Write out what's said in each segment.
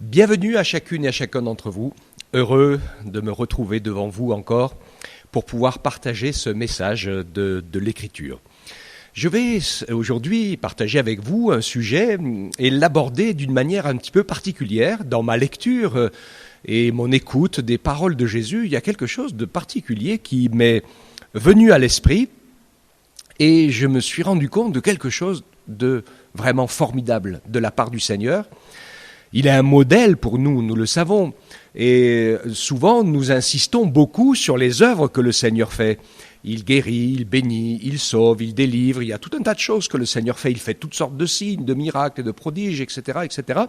Bienvenue à chacune et à chacun d'entre vous. Heureux de me retrouver devant vous encore pour pouvoir partager ce message de l'Écriture. Je vais aujourd'hui partager avec vous un sujet et l'aborder d'une manière un petit peu particulière. Dans ma lecture et mon écoute des paroles de Jésus, il y a quelque chose de particulier qui m'est venu à l'esprit et je me suis rendu compte de quelque chose de vraiment formidable de la part du Seigneur. Il est un modèle pour nous, nous le savons. Et souvent, nous insistons beaucoup sur les œuvres que le Seigneur fait. Il guérit, il bénit, il sauve, il délivre. Il y a tout un tas de choses que le Seigneur fait. Il fait toutes sortes de signes, de miracles, de prodiges, etc., etc.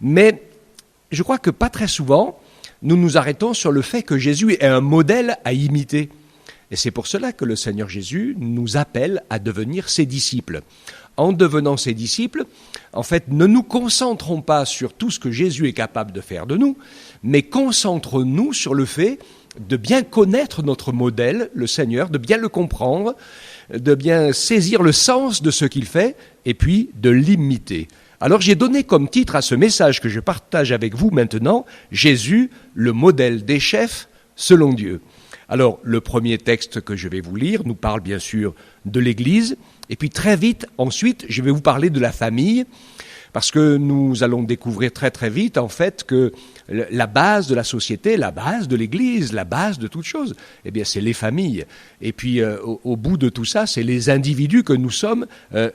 Mais je crois que pas très souvent, nous nous arrêtons sur le fait que Jésus est un modèle à imiter. Et c'est pour cela que le Seigneur Jésus nous appelle à devenir ses disciples. En devenant ses disciples, en fait, ne nous concentrons pas sur tout ce que Jésus est capable de faire de nous, mais concentrons-nous sur le fait de bien connaître notre modèle, le Seigneur, de bien le comprendre, de bien saisir le sens de ce qu'il fait, et puis de l'imiter. Alors j'ai donné comme titre à ce message que je partage avec vous maintenant, Jésus, le modèle des chefs selon Dieu. Alors, le premier texte que je vais vous lire nous parle bien sûr de l'Église, et puis très vite, ensuite, je vais vous parler de la famille, parce que nous allons découvrir très très vite, en fait, que la base de la société, la base de l'Église, la base de toute chose, eh bien, c'est les familles. Et puis, au bout de tout ça, c'est les individus que nous sommes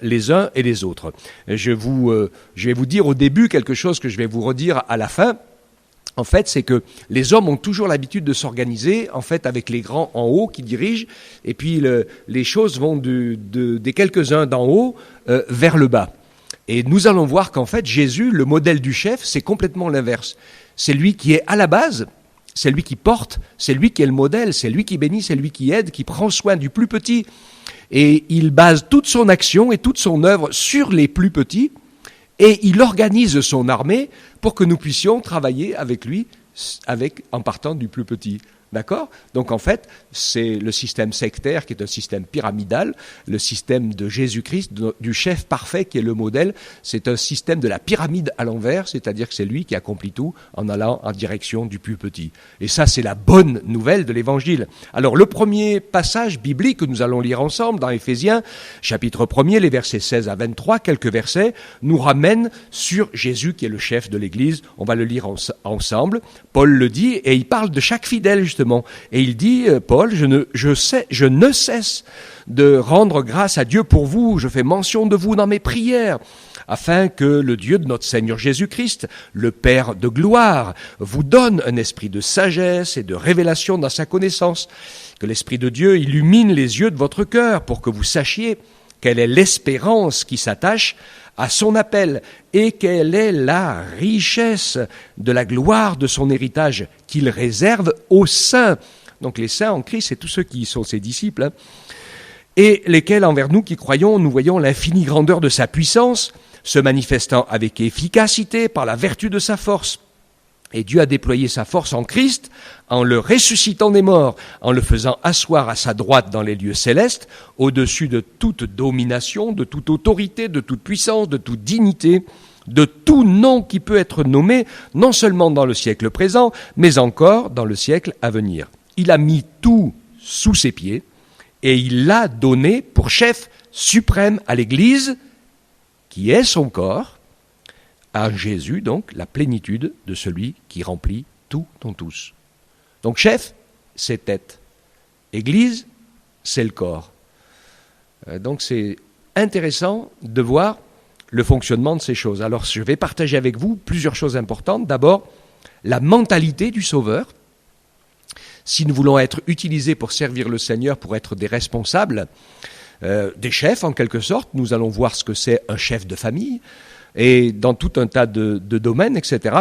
les uns et les autres. Je vais vous dire au début quelque chose que je vais vous redire à la fin. En fait, c'est que les hommes ont toujours l'habitude de s'organiser, en fait, avec les grands en haut qui dirigent, et puis les choses vont des quelques-uns d'en haut vers le bas. Et nous allons voir qu'en fait, Jésus, le modèle du chef, c'est complètement l'inverse. C'est lui qui est à la base, c'est lui qui porte, c'est lui qui est le modèle, c'est lui qui bénit, c'est lui qui aide, qui prend soin du plus petit. Et il base toute son action et toute son œuvre sur les plus petits, et il organise son armée pour que nous puissions travailler avec lui en partant du plus petit. D'accord ? Donc en fait, c'est le système sectaire qui est un système pyramidal, le système de Jésus-Christ, du chef parfait qui est le modèle, c'est un système de la pyramide à l'envers, c'est-à-dire que c'est lui qui accomplit tout en allant en direction du plus petit. Et ça, c'est la bonne nouvelle de l'Évangile. Alors le premier passage biblique que nous allons lire ensemble dans Éphésiens, chapitre 1er, les versets 16 à 23, quelques versets, nous ramènent sur Jésus qui est le chef de l'Église. On va le lire ensemble. Paul le dit et il parle de chaque fidèle justement. Et il dit, Paul, je ne cesse de rendre grâce à Dieu pour vous, je fais mention de vous dans mes prières, afin que le Dieu de notre Seigneur Jésus-Christ, le Père de gloire, vous donne un esprit de sagesse et de révélation dans sa connaissance, que l'Esprit de Dieu illumine les yeux de votre cœur pour que vous sachiez quelle est l'espérance qui s'attache à son appel, et quelle est la richesse de la gloire de son héritage qu'il réserve aux saints. Donc les saints en Christ, c'est tous ceux qui sont ses disciples, et lesquels envers nous qui croyons, nous voyons l'infinie grandeur de sa puissance, se manifestant avec efficacité par la vertu de sa force. Et Dieu a déployé sa force en Christ, en le ressuscitant des morts, en le faisant asseoir à sa droite dans les lieux célestes, au-dessus de toute domination, de toute autorité, de toute puissance, de toute dignité, de tout nom qui peut être nommé, non seulement dans le siècle présent, mais encore dans le siècle à venir. Il a mis tout sous ses pieds, et il l'a donné pour chef suprême à l'Église, qui est son corps, à Jésus, donc, la plénitude de celui qui remplit tout en tous. Donc, chef, c'est tête. Église, c'est le corps. Donc, c'est intéressant de voir le fonctionnement de ces choses. Alors, je vais partager avec vous plusieurs choses importantes. D'abord, la mentalité du Sauveur. Si nous voulons être utilisés pour servir le Seigneur, pour être des responsables, des chefs, en quelque sorte, nous allons voir ce que c'est un chef de famille, et dans tout un tas de domaines, etc.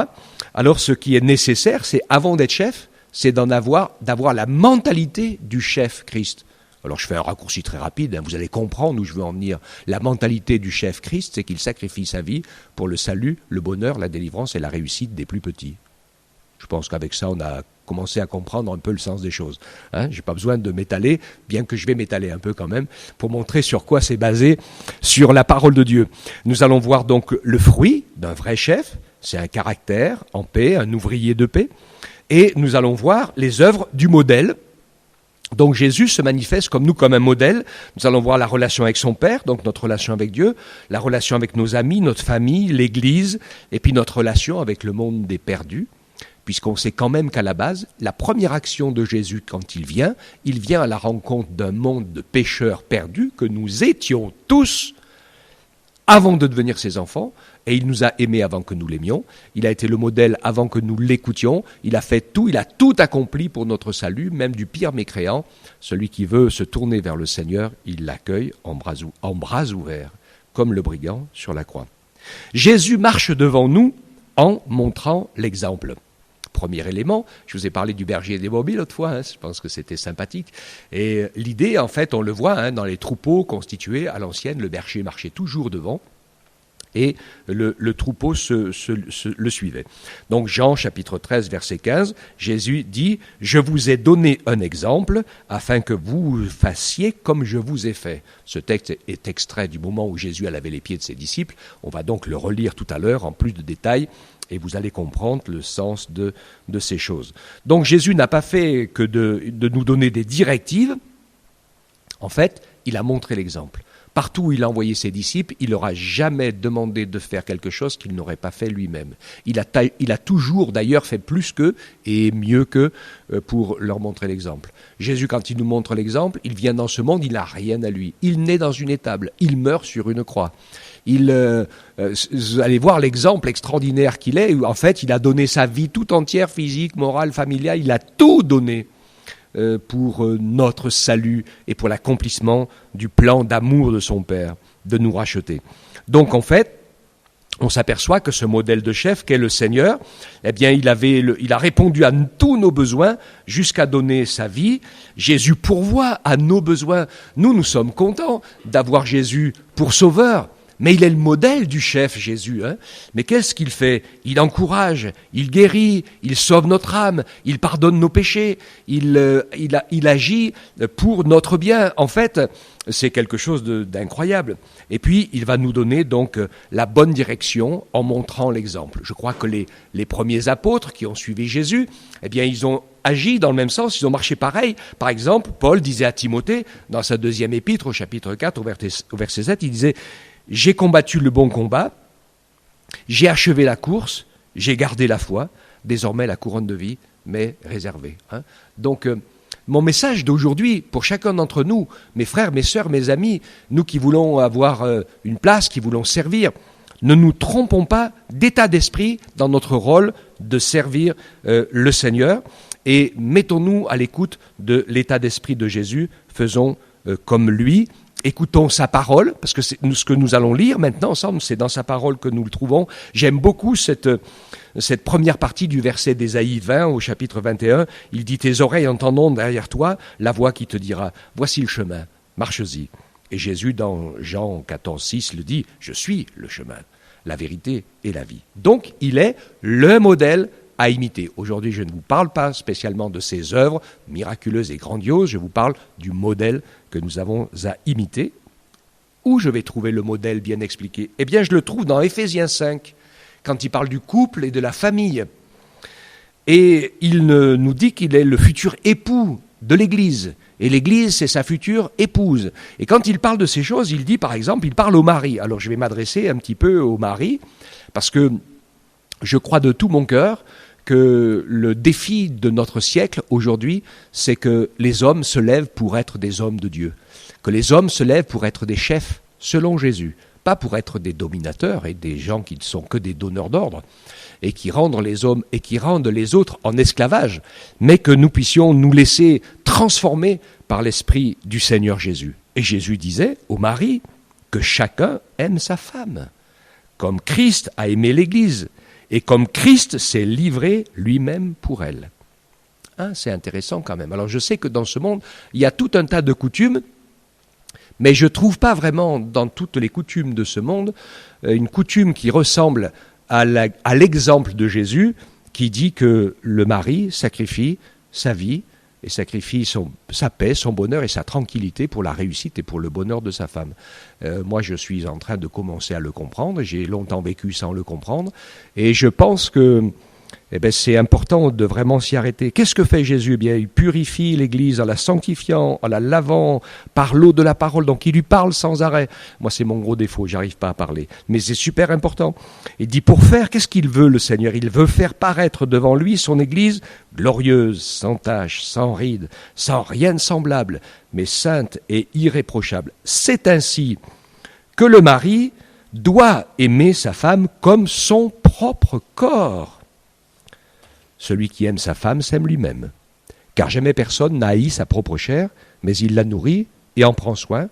Alors ce qui est nécessaire, c'est avant d'être chef, c'est d'avoir la mentalité du chef Christ. Alors je fais un raccourci très rapide, vous allez comprendre où je veux en venir. La mentalité du chef Christ, c'est qu'il sacrifie sa vie pour le salut, le bonheur, la délivrance et la réussite des plus petits. Je pense qu'avec ça, on a commencé à comprendre un peu le sens des choses. Je n'ai pas besoin de m'étaler, bien que je vais m'étaler un peu quand même, pour montrer sur quoi c'est basé, sur la parole de Dieu. Nous allons voir donc le fruit d'un vrai chef, c'est un caractère en paix, un ouvrier de paix. Et nous allons voir les œuvres du modèle. Donc Jésus se manifeste comme nous, comme un modèle. Nous allons voir la relation avec son Père, donc notre relation avec Dieu, la relation avec nos amis, notre famille, l'Église, et puis notre relation avec le monde des perdus. Puisqu'on sait quand même qu'à la base, la première action de Jésus quand il vient à la rencontre d'un monde de pécheurs perdus que nous étions tous avant de devenir ses enfants, et il nous a aimés avant que nous l'aimions, il a été le modèle avant que nous l'écoutions, il a fait tout, il a tout accompli pour notre salut, même du pire mécréant. Celui qui veut se tourner vers le Seigneur, il l'accueille en bras ouverts, comme le brigand sur la croix. Jésus marche devant nous en montrant l'exemple. Premier élément, je vous ai parlé du berger et des brebis l'autre fois, je pense que c'était sympathique. Et l'idée, en fait, on le voit dans les troupeaux constitués à l'ancienne, le berger marchait toujours devant et le troupeau le suivait. Donc Jean chapitre 13 verset 15, Jésus dit « Je vous ai donné un exemple afin que vous fassiez comme je vous ai fait ». Ce texte est extrait du moment où Jésus a lavé les pieds de ses disciples. On va donc le relire tout à l'heure en plus de détails. Et vous allez comprendre le sens de ces choses. Donc Jésus n'a pas fait que de nous donner des directives. En fait, il a montré l'exemple. Partout où il a envoyé ses disciples, il leur a jamais demandé de faire quelque chose qu'il n'aurait pas fait lui-même. Il a toujours d'ailleurs fait plus qu'eux et mieux qu'eux pour leur montrer l'exemple. Jésus, quand il nous montre l'exemple, il vient dans ce monde, il n'a rien à lui. Il naît dans une étable, il meurt sur une croix. Vous allez voir l'exemple extraordinaire qu'il est, où en fait il a donné sa vie tout entière, physique, morale, familiale, il a tout donné pour notre salut et pour l'accomplissement du plan d'amour de son Père, de nous racheter. Donc en fait, on s'aperçoit que ce modèle de chef qu'est le Seigneur, eh bien il a répondu à tous nos besoins jusqu'à donner sa vie. Jésus pourvoit à nos besoins. Nous sommes contents d'avoir Jésus pour sauveur. Mais il est le modèle du chef, Jésus. Mais qu'est-ce qu'il fait ? Il encourage, il guérit, il sauve notre âme, il pardonne nos péchés, il agit pour notre bien. En fait, c'est quelque chose d'incroyable. Et puis, il va nous donner donc la bonne direction en montrant l'exemple. Je crois que les premiers apôtres qui ont suivi Jésus, eh bien, ils ont agi dans le même sens, ils ont marché pareil. Par exemple, Paul disait à Timothée, dans sa deuxième épître, au chapitre 4, au verset 7, il disait « J'ai combattu le bon combat, j'ai achevé la course, j'ai gardé la foi, désormais la couronne de vie m'est réservée. » Donc, mon message d'aujourd'hui, pour chacun d'entre nous, mes frères, mes sœurs, mes amis, nous qui voulons avoir une place, qui voulons servir, ne nous trompons pas d'état d'esprit dans notre rôle de servir le Seigneur et mettons-nous à l'écoute de l'état d'esprit de Jésus, faisons comme lui. Écoutons sa parole, parce que c'est ce que nous allons lire maintenant ensemble, c'est dans sa parole que nous le trouvons. J'aime beaucoup cette première partie du verset d'Ésaïe 20 au chapitre 21. Il dit « Tes oreilles entendront derrière toi la voix qui te dira « Voici le chemin, marche-y ». Et Jésus, dans Jean 14, 6, le dit « Je suis le chemin, la vérité et la vie ». Donc, il est le modèle à imiter. Aujourd'hui, je ne vous parle pas spécialement de ses œuvres miraculeuses et grandioses, je vous parle du modèle que nous avons à imiter. Où je vais trouver le modèle bien expliqué ? Eh bien, je le trouve dans Éphésiens 5, quand il parle du couple et de la famille. Et il nous dit qu'il est le futur époux de l'Église. Et l'Église, c'est sa future épouse. Et quand il parle de ces choses, il dit, par exemple, il parle au mari. Alors, je vais m'adresser un petit peu au mari, parce que je crois de tout mon cœur que le défi de notre siècle aujourd'hui, c'est que les hommes se lèvent pour être des hommes de Dieu, que les hommes se lèvent pour être des chefs selon Jésus, pas pour être des dominateurs et des gens qui ne sont que des donneurs d'ordre et qui rendent les hommes et qui rendent les autres en esclavage, mais que nous puissions nous laisser transformer par l'esprit du Seigneur Jésus. Et Jésus disait au mari que chacun aime sa femme, comme Christ a aimé l'Église, et comme Christ s'est livré lui-même pour elle. C'est intéressant quand même. Alors je sais que dans ce monde, il y a tout un tas de coutumes, mais je ne trouve pas vraiment dans toutes les coutumes de ce monde une coutume qui ressemble à l'exemple de Jésus, qui dit que le mari sacrifie sa vie et sacrifie sa paix, son bonheur et sa tranquillité pour la réussite et pour le bonheur de sa femme. Moi, je suis en train de commencer à le comprendre. J'ai longtemps vécu sans le comprendre. Et je pense que c'est important de vraiment s'y arrêter. Qu'est-ce que fait Jésus? Eh bien, il purifie l'Église en la sanctifiant, en la lavant par l'eau de la parole. Donc, il lui parle sans arrêt. Moi, c'est mon gros défaut, j'arrive pas à parler. Mais c'est super important. Il dit pour faire, qu'est-ce qu'il veut, le Seigneur? Il veut faire paraître devant lui son Église glorieuse, sans tache, sans ride, sans rien de semblable, mais sainte et irréprochable. C'est ainsi que le mari doit aimer sa femme comme son propre corps. Celui qui aime sa femme s'aime lui-même, car jamais personne n'a haï sa propre chair, mais il la nourrit et en prend soin,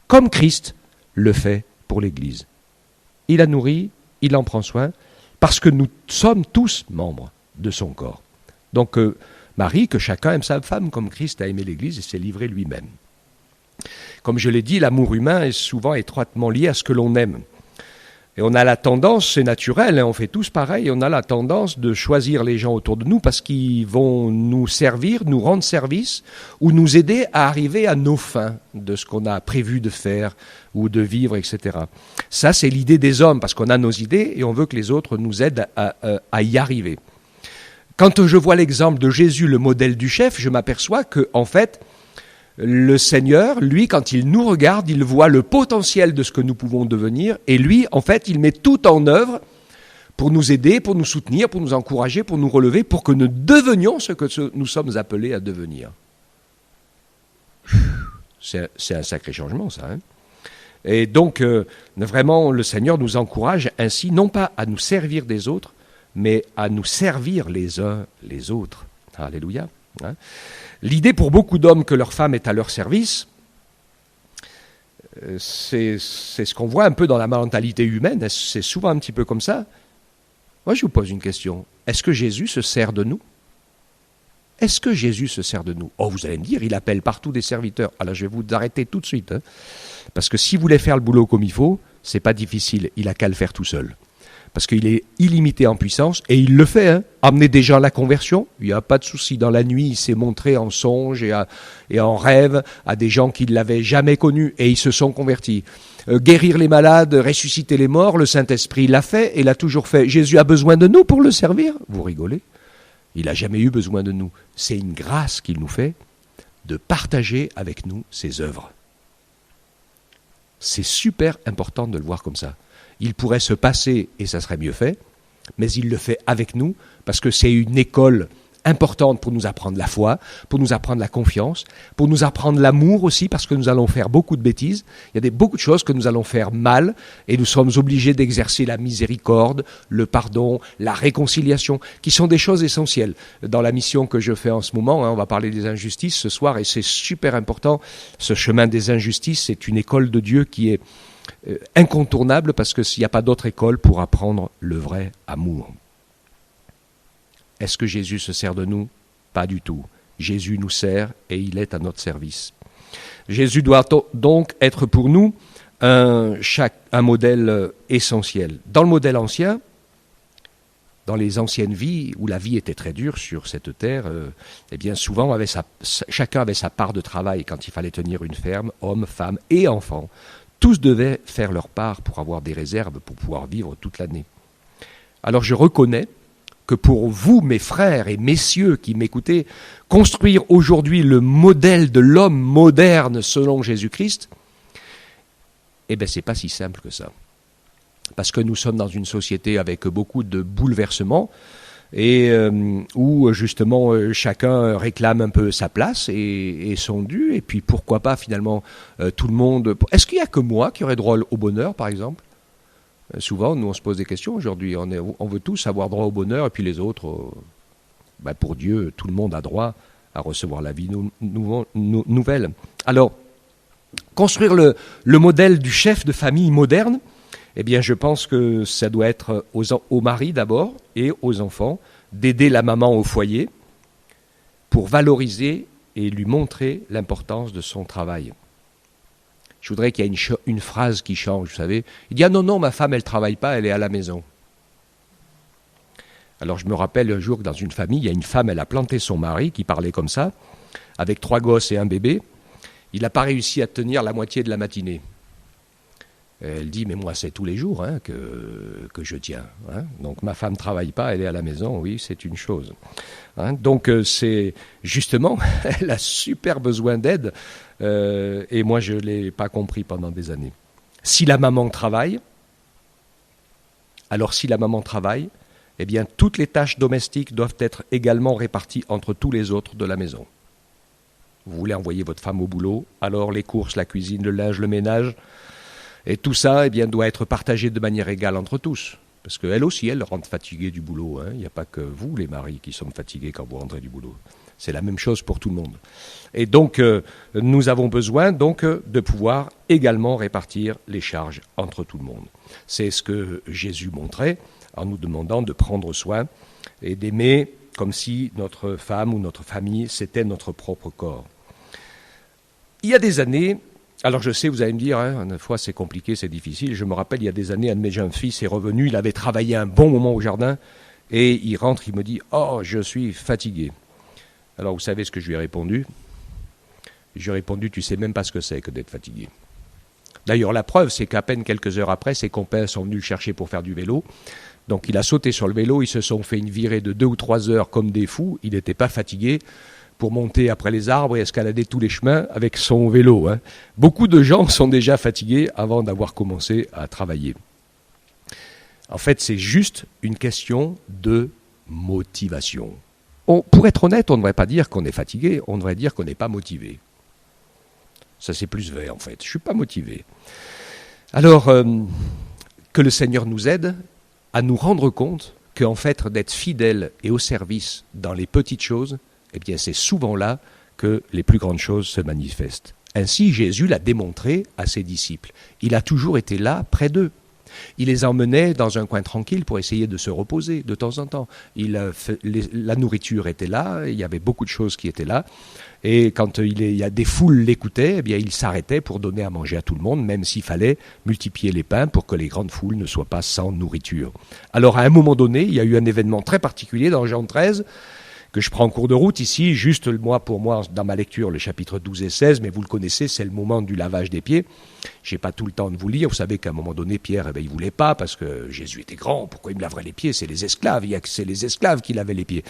comme Christ le fait pour l'Église. Il la nourrit, il en prend soin, parce que nous sommes tous membres de son corps. Donc, Marie, que chacun aime sa femme comme Christ a aimé l'Église et s'est livré lui-même. Comme je l'ai dit, l'amour humain est souvent étroitement lié à ce que l'on aime. Et on a la tendance, c'est naturel, on fait tous pareil, on a la tendance de choisir les gens autour de nous parce qu'ils vont nous servir, nous rendre service ou nous aider à arriver à nos fins de ce qu'on a prévu de faire ou de vivre, etc. Ça, c'est l'idée des hommes parce qu'on a nos idées et on veut que les autres nous aident à y arriver. Quand je vois l'exemple de Jésus, le modèle du chef, je m'aperçois que, en fait, le Seigneur, lui, quand il nous regarde, il voit le potentiel de ce que nous pouvons devenir et lui, en fait, il met tout en œuvre pour nous aider, pour nous soutenir, pour nous encourager, pour nous relever, pour que nous devenions ce que nous sommes appelés à devenir. C'est un sacré changement, ça. Hein. Et donc, vraiment, le Seigneur nous encourage ainsi, non pas à nous servir des autres, mais à nous servir les uns les autres. Alléluia. Hein. L'idée pour beaucoup d'hommes que leur femme est à leur service, c'est ce qu'on voit un peu dans la mentalité humaine, c'est souvent un petit peu comme ça. Moi, je vous pose une question. Est-ce que Jésus se sert de nous? Est-ce que Jésus se sert de nous? Oh, vous allez me dire, il appelle partout des serviteurs. Alors, je vais vous arrêter tout de suite. Hein, parce que si vous voulez faire le boulot comme il faut, c'est pas difficile. Il a qu'à le faire tout seul. Parce qu'il est illimité en puissance, et il le fait, hein. Amener des gens à la conversion, il n'y a pas de souci. Dans la nuit, il s'est montré en songe et en rêve à des gens qui ne l'avaient jamais connu, et ils se sont convertis. Guérir les malades, ressusciter les morts, le Saint-Esprit l'a fait, et l'a toujours fait. Jésus a besoin de nous pour le servir? Vous rigolez? Il n'a jamais eu besoin de nous. C'est une grâce qu'il nous fait de partager avec nous ses œuvres. C'est super important de le voir comme ça. Il pourrait se passer, et ça serait mieux fait, mais il le fait avec nous, parce que c'est une école importante pour nous apprendre la foi, pour nous apprendre la confiance, pour nous apprendre l'amour aussi, parce que nous allons faire beaucoup de bêtises. Il y a beaucoup de choses que nous allons faire mal, et nous sommes obligés d'exercer la miséricorde, le pardon, la réconciliation, qui sont des choses essentielles. Dans la mission que je fais en ce moment, on va parler des injustices ce soir, et c'est super important. Ce chemin des injustices, c'est une école de Dieu qui est incontournable parce qu'il n'y a pas d'autre école pour apprendre le vrai amour. Est-ce que Jésus se sert de nous? Pas du tout. Jésus nous sert et il est à notre service. Jésus doit donc être pour nous un modèle essentiel. Dans le modèle ancien, dans les anciennes vies où la vie était très dure sur cette terre, eh bien souvent chacun avait sa part de travail quand il fallait tenir une ferme, hommes, femmes et enfants. Tous devaient faire leur part pour avoir des réserves, pour pouvoir vivre toute l'année. Alors je reconnais que pour vous, mes frères et messieurs qui m'écoutez, construire aujourd'hui le modèle de l'homme moderne selon Jésus-Christ, eh bien c'est pas si simple que ça. Parce que nous sommes dans une société avec beaucoup de bouleversements, et où justement chacun réclame un peu sa place et son dû, et puis pourquoi pas finalement tout le monde... Est-ce qu'il n'y a que moi qui aurais droit au bonheur, par exemple? Souvent, nous on se pose des questions aujourd'hui, on veut tous avoir droit au bonheur, et puis les autres, pour Dieu, tout le monde a droit à recevoir la vie nouvelle. Alors, construire le modèle du chef de famille moderne, eh bien, je pense que ça doit être aux maris d'abord et aux enfants d'aider la maman au foyer pour valoriser et lui montrer l'importance de son travail. Je voudrais qu'il y ait une phrase qui change, vous savez. Il dit « Ah non, ma femme, elle ne travaille pas, elle est à la maison. » Alors, je me rappelle un jour que dans une famille, il y a une femme, elle a planté son mari qui parlait comme ça. avec 3 gosses et un bébé. Il n'a pas réussi à tenir la moitié de la matinée. Elle dit, mais moi, c'est tous les jours que je tiens. Hein. Donc, ma femme ne travaille pas, elle est à la maison, oui, c'est une chose. Hein. Donc, c'est justement, elle a super besoin d'aide, et moi, je ne l'ai pas compris pendant des années. Si la maman travaille, eh bien, toutes les tâches domestiques doivent être également réparties entre tous les autres de la maison. Vous voulez envoyer votre femme au boulot, alors les courses, la cuisine, le linge, le ménage, et tout ça, eh bien, doit être partagé de manière égale entre tous. Parce qu'elle aussi, elle rentre fatiguée du boulot. Hein. Il n'y a pas que vous, les maris, qui sommes fatigués quand vous rentrez du boulot. C'est la même chose pour tout le monde. Et donc, nous avons besoin donc de pouvoir également répartir les charges entre tout le monde. C'est ce que Jésus montrait en nous demandant de prendre soin et d'aimer comme si notre femme ou notre famille, c'était notre propre corps. Il y a des années... Alors je sais, vous allez me dire, hein, une fois c'est compliqué, c'est difficile. Je me rappelle, il y a des années, un de mes jeunes fils est revenu, il avait travaillé un bon moment au jardin, et il rentre, il me dit « Oh, je suis fatigué ». Alors vous savez ce que je lui ai répondu ? Je lui ai répondu « Tu sais même pas ce que c'est que d'être fatigué ». D'ailleurs, la preuve, c'est qu'à peine quelques heures après, ses copains sont venus le chercher pour faire du vélo. Donc il a sauté sur le vélo, ils se sont fait une virée de 2 ou 3 heures comme des fous, il n'était pas fatigué, pour monter après les arbres et escalader tous les chemins avec son vélo. Hein. Beaucoup de gens sont déjà fatigués avant d'avoir commencé à travailler. En fait, c'est juste une question de motivation. Pour être honnête, on ne devrait pas dire qu'on est fatigué, on devrait dire qu'on n'est pas motivé. Ça, c'est plus vrai, en fait. Je ne suis pas motivé. Alors, que le Seigneur nous aide à nous rendre compte qu'en fait, d'être fidèle et au service dans les petites choses, eh bien, c'est souvent là que les plus grandes choses se manifestent. Ainsi, Jésus l'a démontré à ses disciples. Il a toujours été là, près d'eux. Il les emmenait dans un coin tranquille pour essayer de se reposer de temps en temps. La nourriture était là, il y avait beaucoup de choses qui étaient là. Et quand il y a des foules l'écoutaient, eh bien, il s'arrêtait pour donner à manger à tout le monde, même s'il fallait multiplier les pains pour que les grandes foules ne soient pas sans nourriture. Alors, à un moment donné, il y a eu un événement très particulier dans Jean 13, que je prends en cours de route ici, juste pour moi, dans ma lecture, le chapitre 12 et 16, mais vous le connaissez, c'est le moment du lavage des pieds. Je n'ai pas tout le temps de vous lire. Vous savez qu'à un moment donné, Pierre, il ne voulait pas, parce que Jésus était grand, pourquoi il me laverait les pieds ? C'est les esclaves, c'est les esclaves qui lavaient les pieds.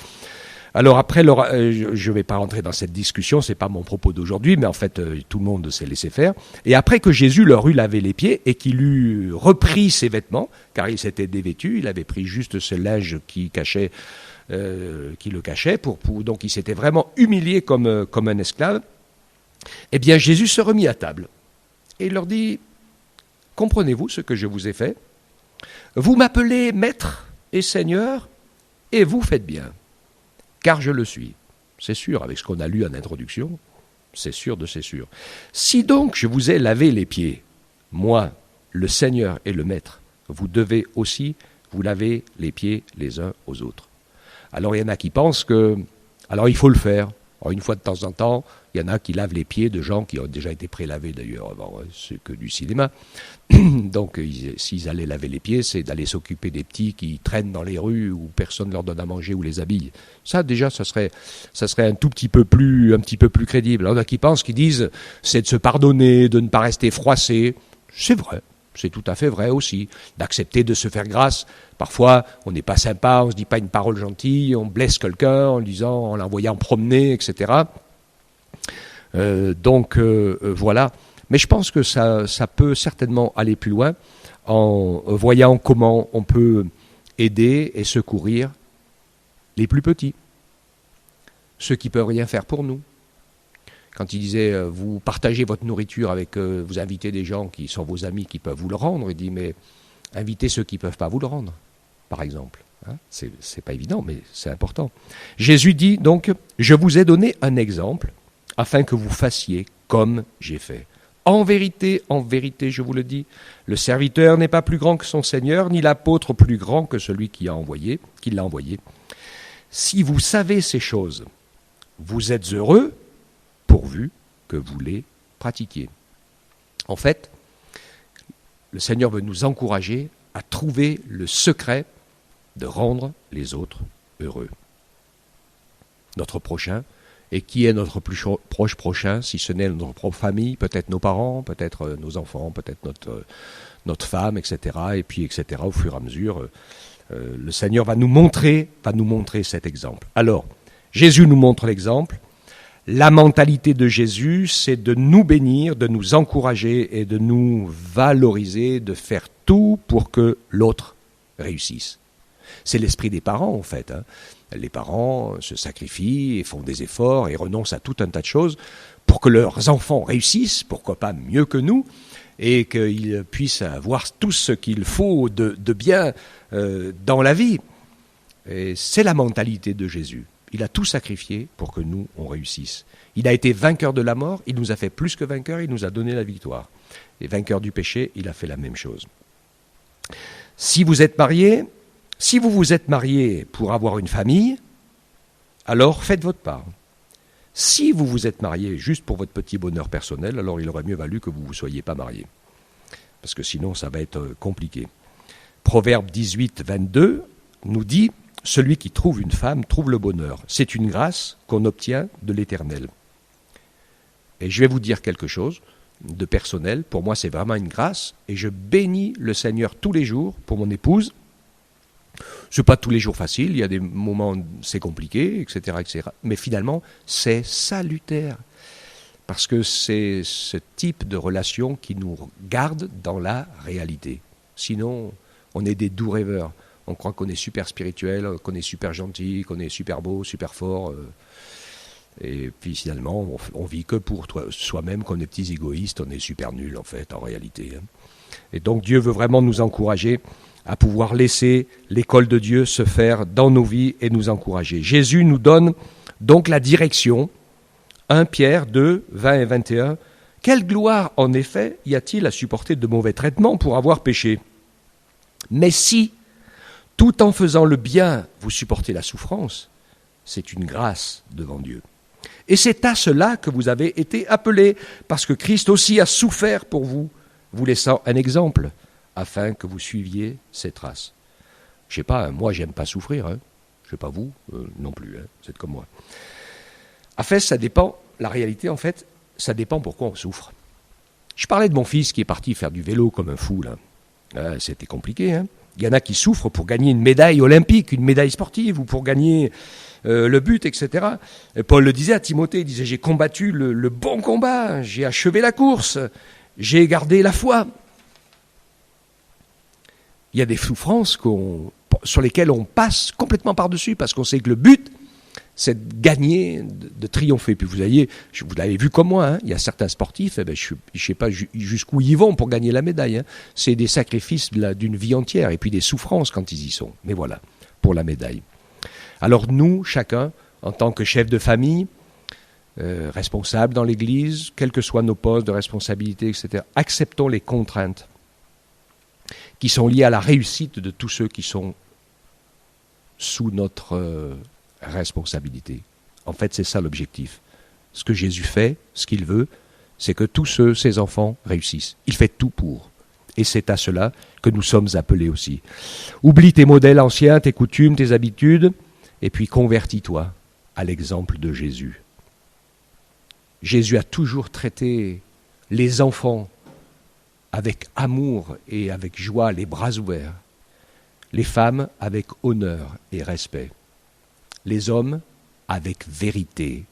Alors après, je ne vais pas rentrer dans cette discussion, ce n'est pas mon propos d'aujourd'hui, mais en fait, tout le monde s'est laissé faire. Et après que Jésus leur eut lavé les pieds et qu'il eut repris ses vêtements, car il s'était dévêtu, il avait pris juste ce linge qui le cachait, donc il s'était vraiment humilié comme un esclave, eh bien Jésus se remit à table. Et il leur dit, comprenez-vous ce que je vous ai fait ? Vous m'appelez maître et seigneur, et vous faites bien, car je le suis. C'est sûr, avec ce qu'on a lu en introduction, c'est sûr de c'est sûr. Si donc je vous ai lavé les pieds, moi, le Seigneur et le Maître, vous devez aussi vous laver les pieds les uns aux autres. Alors il y en a qui pensent que, alors il faut le faire. Alors, une fois de temps en temps, il y en a qui lavent les pieds de gens qui ont déjà été prélavés d'ailleurs avant, c'est que du cinéma. Donc s'ils allaient laver les pieds, c'est d'aller s'occuper des petits qui traînent dans les rues où personne ne leur donne à manger ou les habille. Ça déjà, ça serait un petit peu plus crédible. Alors, il y en a qui pensent, qui disent, c'est de se pardonner, de ne pas rester froissé. C'est vrai. C'est tout à fait vrai aussi, d'accepter de se faire grâce. Parfois, on n'est pas sympa, on ne se dit pas une parole gentille, on blesse quelqu'un en l'envoyant promener, etc. Voilà. Mais je pense que ça peut certainement aller plus loin en voyant comment on peut aider et secourir les plus petits, ceux qui ne peuvent rien faire pour nous. Quand il disait, vous partagez votre nourriture avec, vous invitez des gens qui sont vos amis qui peuvent vous le rendre, il dit, mais invitez ceux qui ne peuvent pas vous le rendre, par exemple. Hein, c'est pas évident, mais c'est important. Jésus dit donc, je vous ai donné un exemple, afin que vous fassiez comme j'ai fait. En vérité, je vous le dis, le serviteur n'est pas plus grand que son Seigneur, ni l'apôtre plus grand que celui qui l'a envoyé. Si vous savez ces choses, vous êtes heureux, pourvu que vous les pratiquiez. En fait, le Seigneur veut nous encourager à trouver le secret de rendre les autres heureux. Notre prochain Et qui est notre plus proche prochain, si ce n'est notre propre famille, peut-être nos parents, peut-être nos enfants, peut-être notre femme, etc. Et puis, etc. Au fur et à mesure, le Seigneur va nous montrer cet exemple. Alors, Jésus nous montre l'exemple. La mentalité de Jésus, c'est de nous bénir, de nous encourager et de nous valoriser, de faire tout pour que l'autre réussisse. C'est l'esprit des parents, en fait. Les parents se sacrifient et font des efforts et renoncent à tout un tas de choses pour que leurs enfants réussissent, pourquoi pas mieux que nous, et qu'ils puissent avoir tout ce qu'il faut de bien dans la vie. Et c'est la mentalité de Jésus. Il a tout sacrifié pour que nous, on réussisse. Il a été vainqueur de la mort, il nous a fait plus que vainqueur, il nous a donné la victoire. Et vainqueur du péché, il a fait la même chose. Si vous vous êtes marié pour avoir une famille, alors faites votre part. Si vous vous êtes marié juste pour votre petit bonheur personnel, alors il aurait mieux valu que vous ne vous soyez pas marié. Parce que sinon, ça va être compliqué. Proverbe 18, 22 nous dit « Celui qui trouve une femme trouve le bonheur. C'est une grâce qu'on obtient de l'Éternel. » Et je vais vous dire quelque chose de personnel. Pour moi, c'est vraiment une grâce. Et je bénis le Seigneur tous les jours pour mon épouse. Ce n'est pas tous les jours facile, il y a des moments où c'est compliqué, etc., etc. Mais finalement, c'est salutaire. Parce que c'est ce type de relation qui nous garde dans la réalité. Sinon, on est des doux rêveurs. On croit qu'on est super spirituel, qu'on est super gentil, qu'on est super beau, super fort. Et puis finalement, on vit que pour soi-même, qu'on est petits égoïstes, on est super nuls en fait, en réalité. Et donc Dieu veut vraiment nous encourager à pouvoir laisser l'école de Dieu se faire dans nos vies et nous encourager. Jésus nous donne donc la direction. 1 Pierre 2, 20 et 21. Quelle gloire, en effet, y a-t-il à supporter de mauvais traitements pour avoir péché ? Mais si, tout en faisant le bien, vous supportez la souffrance, c'est une grâce devant Dieu. Et c'est à cela que vous avez été appelés, parce que Christ aussi a souffert pour vous, vous laissant un exemple, afin que vous suiviez ses traces. Je sais pas, moi j'aime pas souffrir, je sais pas vous, non plus, vous êtes comme moi. En fait, ça dépend, la réalité en fait, ça dépend pourquoi on souffre. Je parlais de mon fils qui est parti faire du vélo comme un fou, là. C'était compliqué, Il y en a qui souffrent pour gagner une médaille olympique, une médaille sportive, ou pour gagner le but, etc. Et Paul le disait à Timothée, il disait, j'ai combattu le bon combat, j'ai achevé la course, j'ai gardé la foi. Il y a des souffrances sur lesquelles on passe complètement par-dessus, parce qu'on sait que le but, c'est de gagner, de triompher. Puis vous l'avez vu comme moi, il y a certains sportifs, je ne sais pas jusqu'où ils vont pour gagner la médaille. C'est des sacrifices d'une vie entière, et puis des souffrances quand ils y sont. Mais voilà, pour la médaille. Alors nous, chacun, en tant que chef de famille, responsable dans l'Église, quels que soient nos postes de responsabilité, etc., acceptons les contraintes qui sont liées à la réussite de tous ceux qui sont sous notre responsabilité. En fait, c'est ça l'objectif. Ce que Jésus fait, ce qu'il veut, c'est que tous ses enfants réussissent. Il fait tout pour. Et c'est à cela que nous sommes appelés aussi. Oublie tes modèles anciens, tes coutumes, tes habitudes, et puis convertis-toi à l'exemple de Jésus. Jésus a toujours traité les enfants avec amour et avec joie, les bras ouverts. Les femmes avec honneur et respect. Les hommes avec vérité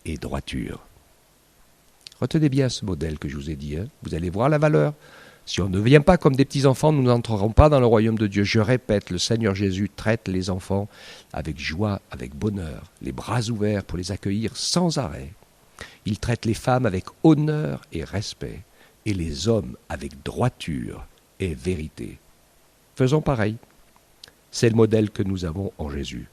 et droiture. Retenez bien ce modèle que je vous ai dit. Vous allez voir la valeur. Si on ne vient pas comme des petits-enfants, nous n'entrerons pas dans le royaume de Dieu. Je répète, le Seigneur Jésus traite les enfants avec joie, avec bonheur, les bras ouverts pour les accueillir sans arrêt. Il traite les femmes avec honneur et respect, et les hommes avec droiture et vérité. Faisons pareil. C'est le modèle que nous avons en Jésus.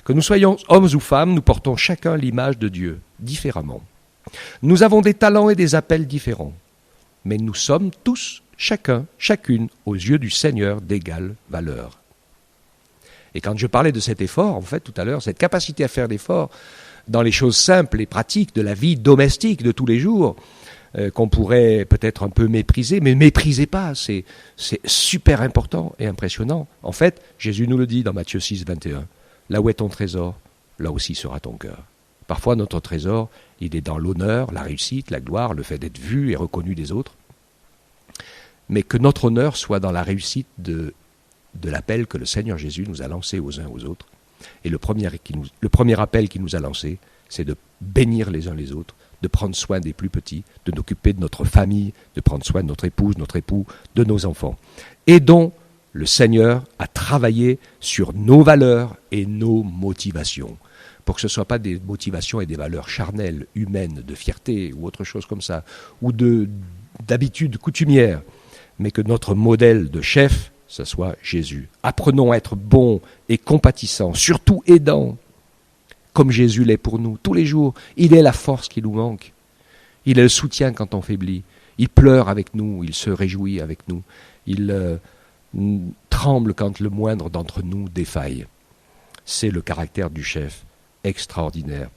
Que nous soyons hommes ou femmes, nous portons chacun l'image de Dieu, différemment. Nous avons des talents et des appels différents, mais nous sommes tous, chacun, chacune, aux yeux du Seigneur d'égale valeur. Et quand je parlais de cet effort, en fait, tout à l'heure, cette capacité à faire l'effort dans les choses simples et pratiques de la vie domestique de tous les jours, qu'on pourrait peut-être un peu mépriser, mais ne méprisez pas, c'est super important et impressionnant. En fait, Jésus nous le dit dans Matthieu 6, 21, là où est ton trésor, là aussi sera ton cœur. Parfois, notre trésor, il est dans l'honneur, la réussite, la gloire, le fait d'être vu et reconnu des autres. Mais que notre honneur soit dans la réussite de l'appel que le Seigneur Jésus nous a lancé aux uns aux autres. Et le premier appel qu'il nous a lancé, c'est de bénir les uns les autres, de prendre soin des plus petits, de nous occuper de notre famille, de prendre soin de notre épouse, notre époux, de nos enfants. Aidons le Seigneur à travailler sur nos valeurs et nos motivations, pour que ce ne soient pas des motivations et des valeurs charnelles, humaines, de fierté ou autre chose comme ça, ou d'habitudes coutumières, mais que notre modèle de chef, ce soit Jésus. Apprenons à être bons et compatissants, surtout aidants, comme Jésus l'est pour nous tous les jours. Il est la force qui nous manque. Il est le soutien quand on faiblit. Il pleure avec nous, il se réjouit avec nous. Il tremble quand le moindre d'entre nous défaille. C'est le caractère du chef extraordinaire.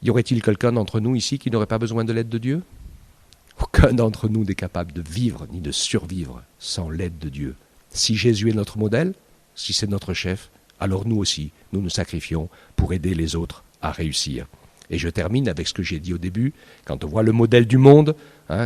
Y aurait-il quelqu'un d'entre nous ici qui n'aurait pas besoin de l'aide de Dieu ? Aucun d'entre nous n'est capable de vivre ni de survivre sans l'aide de Dieu. Si Jésus est notre modèle, si c'est notre chef, alors nous aussi, nous nous sacrifions pour aider les autres à réussir. Et je termine avec ce que j'ai dit au début. Quand on voit le modèle du monde,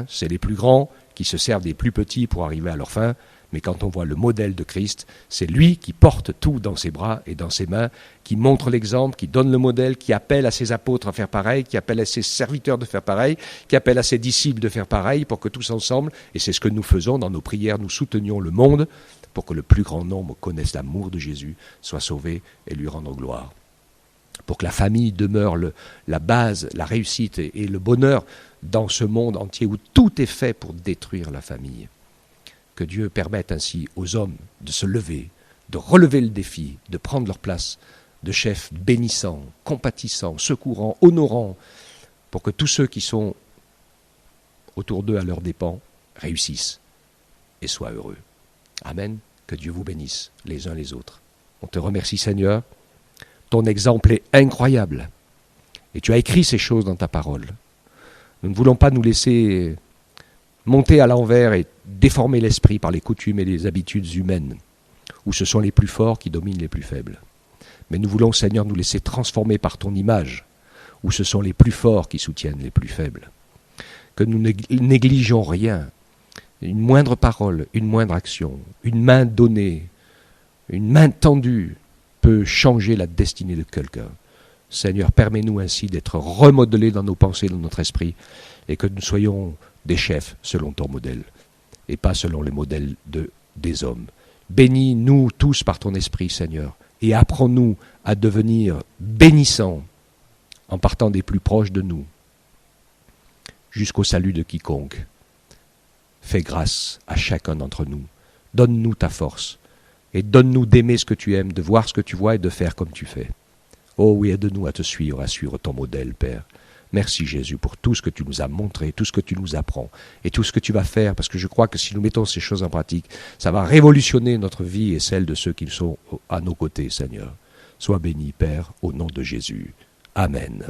c'est les plus grands qui se servent des plus petits pour arriver à leur fin. Mais quand on voit le modèle de Christ, c'est lui qui porte tout dans ses bras et dans ses mains, qui montre l'exemple, qui donne le modèle, qui appelle à ses apôtres à faire pareil, qui appelle à ses serviteurs de faire pareil, qui appelle à ses disciples de faire pareil, pour que tous ensemble, et c'est ce que nous faisons dans nos prières, nous soutenions le monde, pour que le plus grand nombre connaisse l'amour de Jésus, soit sauvé et lui rendre gloire. Pour que la famille demeure la base, la réussite et le bonheur dans ce monde entier où tout est fait pour détruire la famille. Que Dieu permette ainsi aux hommes de se lever, de relever le défi, de prendre leur place de chefs bénissants, compatissants, secourants, honorants, pour que tous ceux qui sont autour d'eux à leurs dépens réussissent et soient heureux. Amen. Que Dieu vous bénisse les uns les autres. On te remercie Seigneur. Ton exemple est incroyable. Et tu as écrit ces choses dans ta parole. Nous ne voulons pas nous laisser monter à l'envers et déformer l'esprit par les coutumes et les habitudes humaines, où ce sont les plus forts qui dominent les plus faibles. Mais nous voulons, Seigneur, nous laisser transformer par ton image, où ce sont les plus forts qui soutiennent les plus faibles. Que nous ne négligeons rien, une moindre parole, une moindre action, une main donnée, une main tendue peut changer la destinée de quelqu'un. Seigneur, permets-nous ainsi d'être remodelés dans nos pensées, dans notre esprit, et que nous soyons des chefs selon ton modèle, et pas selon les modèles des hommes. Bénis-nous tous par ton esprit, Seigneur, et apprends-nous à devenir bénissants en partant des plus proches de nous, jusqu'au salut de quiconque. Fais grâce à chacun d'entre nous. Donne-nous ta force, et donne-nous d'aimer ce que tu aimes, de voir ce que tu vois et de faire comme tu fais. Oh oui, aide-nous à te suivre, à suivre ton modèle, Père. Merci Jésus pour tout ce que tu nous as montré, tout ce que tu nous apprends et tout ce que tu vas faire, parce que je crois que si nous mettons ces choses en pratique, ça va révolutionner notre vie et celle de ceux qui sont à nos côtés, Seigneur. Sois béni, Père, au nom de Jésus. Amen.